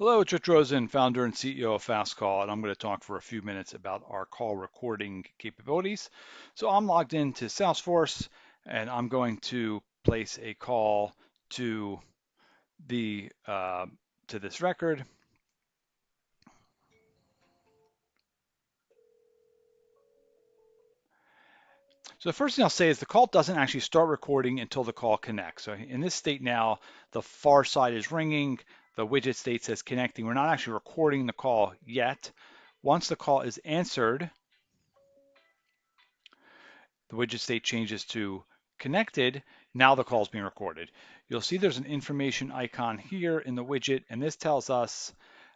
Hello, it's Rich Rosen, founder and CEO of Fastcall, and I'm going to talk for a few minutes about our call recording capabilities. So I'm logged into Salesforce, and I'm going to place a call to the to this record. So the first thing I'll say is the call doesn't actually start recording until the call connects. So in this state now, the far side is ringing. The widget state says connecting. We're not actually recording the call yet. Once the call is answered, the widget state changes to connected. Now the call is being recorded. You'll see there's an information icon here in the widget, and this tells us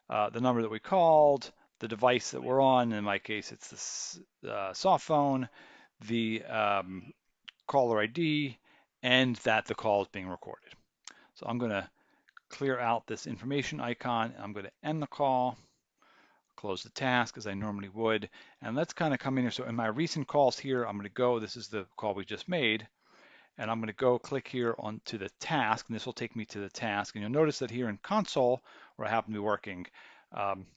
the number that we called, the device that we're on. In my case, it's the soft phone, the caller ID, and that the call is being recorded. So I'm going to clear out this information icon. I'm going to end the call, close the task as I normally would. And let's kind of come in here. So in my recent calls here, I'm going to go, this is the call we just made, and I'm going to go click here onto the task, and this will take me to the task. And you'll notice that here in console, where I happen to be working, um,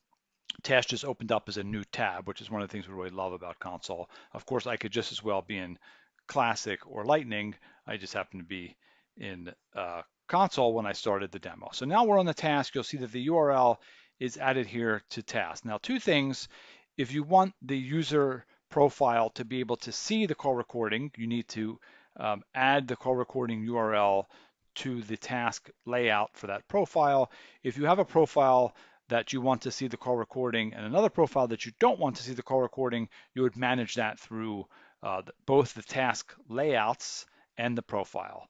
task just opened up as a new tab, which is one of the things we really love about console. Of course, I could just as well be in classic or lightning. I just happen to be in console when I started the demo. So now we're on the task. You'll see that the URL is added here to task. Now, two things. If you want the user profile to be able to see the call recording, you need to add the call recording URL to the task layout for that profile. If you have a profile that you want to see the call recording and another profile that you don't want to see the call recording, you would manage that through both the task layouts and the profile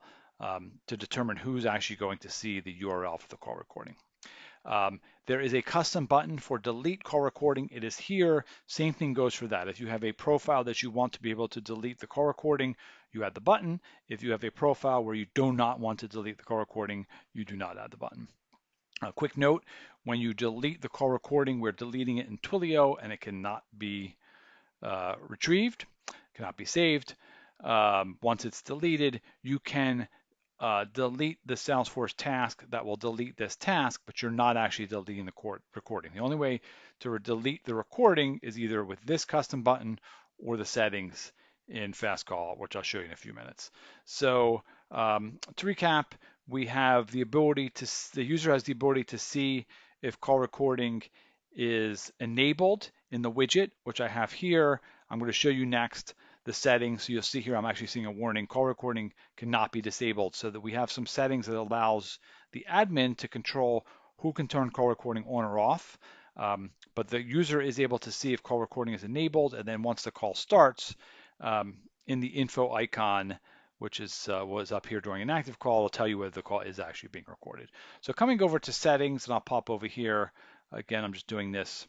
to determine who's actually going to see the URL for the call recording. There is a custom button for delete call recording. It is here. Same thing goes for that. If you have a profile that you want to be able to delete the call recording, you add the button. If you have a profile where you do not want to delete the call recording, you do not add the button. A quick note, when you delete the call recording, we're deleting it in Twilio and it cannot be retrieved, cannot be saved. Once it's deleted, you can delete the Salesforce task that will delete this task, but you're not actually deleting the recording. The only way to delete the recording is either with this custom button or the settings in Fastcall, which I'll show you in a few minutes. So to recap, we have the ability to, the user has the ability to see if call recording is enabled in the widget, which I have here. I'm going to show you next the settings. So you'll see here, I'm actually seeing a warning, call recording cannot be disabled, so that we have some settings that allows the admin to control who can turn call recording on or off. But the user is able to see if call recording is enabled, and then once the call starts, in the info icon, which is was up here during an active call, will tell you whether the call is actually being recorded. So coming over to settings, and I'll pop over here. Again, I'm just doing this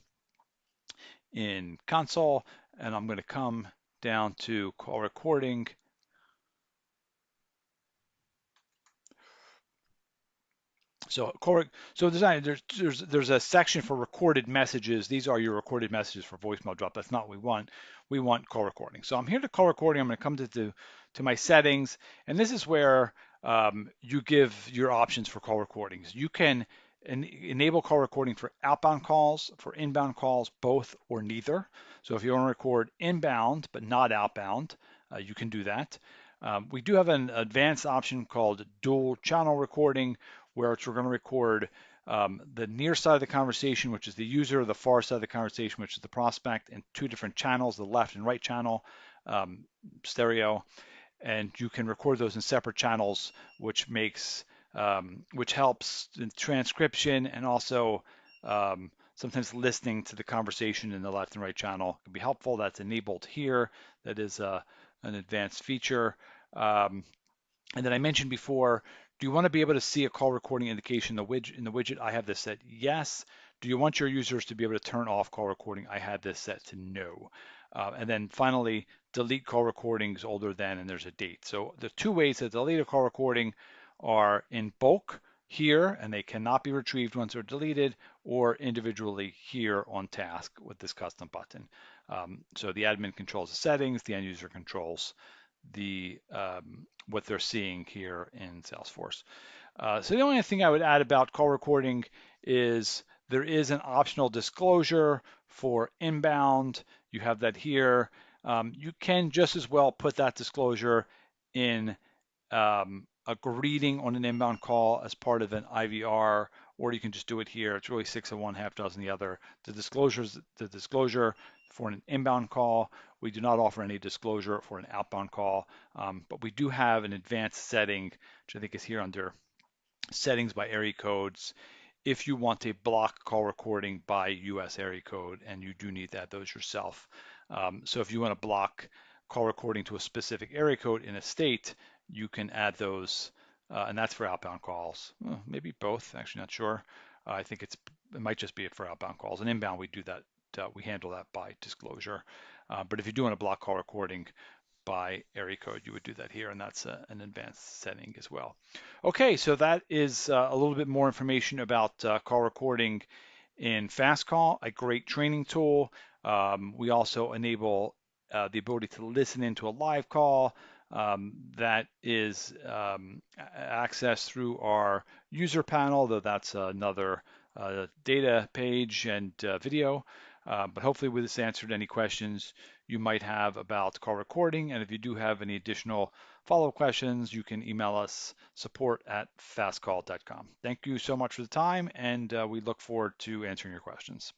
in console, and I'm going to come down to call recording. So there's a section for recorded messages. These are your recorded messages for voicemail drop. That's not what we want. We want call recording. So I'm here to call recording. I'm going to come to my settings, and this is where you give your options for call recordings. You can enable call recording for outbound calls, for inbound calls, both or neither. So if you want to record inbound but not outbound, you can do that. We do have an advanced option called dual channel recording, where we're going to record the near side of the conversation, which is the user, the far side of the conversation, which is the prospect, in two different channels, the left and right channel, stereo, and you can record those in separate channels, which makes which helps in transcription and also sometimes listening to the conversation in the left and right channel can be helpful. That's enabled here. That is an advanced feature. And then I mentioned before, do you want to be able to see a call recording indication in the widget? I have this set yes. Do you want your users to be able to turn off call recording? I had this set to no. And then finally, delete call recordings older than, and there's a date. So the two ways to delete a call recording are in bulk here, and they cannot be retrieved once they're deleted, or individually here on task with this custom button. So the admin controls the settings, the end user controls the what they're seeing here in Salesforce. So the only thing I would add about call recording is There is an optional disclosure for inbound. You have that here. You can just as well put that disclosure in a greeting on an inbound call as part of an IVR, or you can just do it here. It's really 6 of one, half dozen the other. The disclosure for an inbound call. We do not offer any disclosure for an outbound call, but we do have an advanced setting, which I think is here under settings by area codes. If you want to block call recording by US area code, and you do need that, those yourself. So if you want to block call recording to a specific area code in a state, you can add those, and that's for outbound calls. Maybe both, actually not sure. I think it might just be for outbound calls. And inbound, we do that, we handle that by disclosure. But if you do want to block call recording by area code, you would do that here, and that's an advanced setting as well. Okay, so that is a little bit more information about call recording in Fastcall, a great training tool. We also enable the ability to listen into a live call that is accessed through our user panel, though that's another data page and video. But hopefully with this answered any questions you might have about call recording. And if you do have any additional follow-up questions, you can email us support@fastcall.com. Thank you so much for the time, and we look forward to answering your questions.